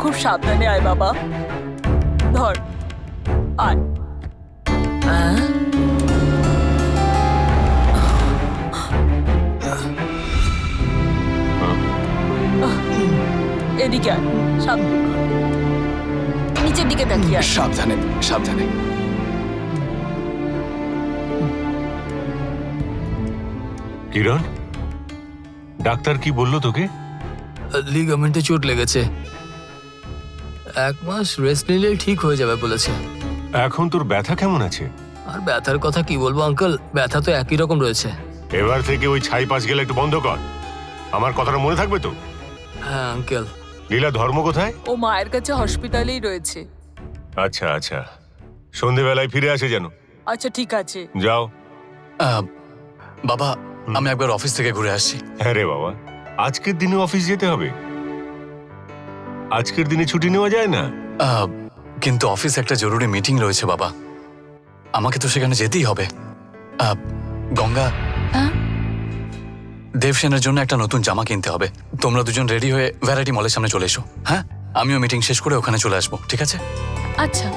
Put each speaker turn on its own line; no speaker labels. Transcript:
খুব সাবধানে আয় বাবা, ধর আয়। এদিকে আয়, নিচের দিকে তাকিয়ে আয়।
সাবধানে সাবধানে।
কিরণ, ডাক্তার কি বললো তোকে?
লিগামেন্টে চোট লেগেছে, 1 মাস রেস্ট নিলেই ঠিক হয়ে যাবে বলেছে।
এখন তোর ব্যথা কেমন আছে?
আর ব্যথার কথা কি বলবো আঙ্কেল, ব্যথা তো একই রকম রয়েছে।
এবার থেকে ওই ছাই পাশ গেলে একটু বন্ধ কর, আমার কথাটা মনে থাকবে তো?
হ্যাঁ আঙ্কেল।
লীলা ধর্ম কোথায়?
ও মায়ের কাছে হসপিটালেই রয়েছে।
আচ্ছা আচ্ছা, সন্ধেবেলায় ফিরে আসে যেন।
আচ্ছা ঠিক আছে।
যাও।
বাবা, আমি একবার অফিস থেকে ঘুরে আসছি।
হ্যাঁ রে বাবা, আজকের দিনে অফিস যেতে হবে? আজকের দিনে ছুটি নেওয়া যায় না?
কিন্তু অফিস একটা জরুরি মিটিং রয়েছে বাবা, আমাকে তো সেখানে যেতেই হবে। গঙ্গা, দেবসেনের জন্য একটা নতুন জামা কিনতে হবে। তোমরা দুজন রেডি হয়ে ভ্যারাইটি মলের সামনে চলে এসো। হ্যাঁ, আমিও মিটিং শেষ করে ওখানে চলে আসবো, ঠিক আছে?
আচ্ছা।